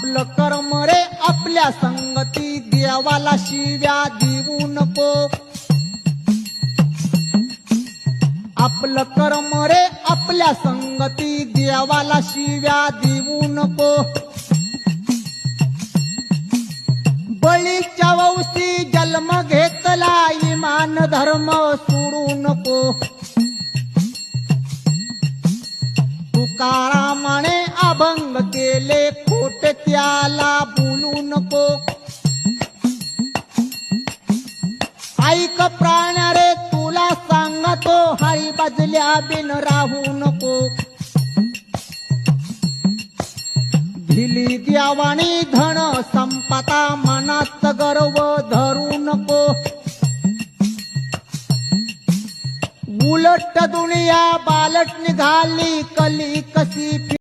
आपलं कर्म रे आपल्या संगती देवाला शिव्या देऊ नको. आपलं कर्म रे आपल्या संगती देवाला शिव्या देऊ नको. बळीच्या वंशी जन्म घेतला इमान धर्म सोडू नको. तुकारामाने अभंग केले खोट त्याला बोलू नको. ऐक प्राण्या रे तुला सांगतो हरी बाजल्या बिन राहू नको. दिली देवानी धन संपदा मनात गर्व धरू नको. उलट दुनिया बालट निघाली कली कशी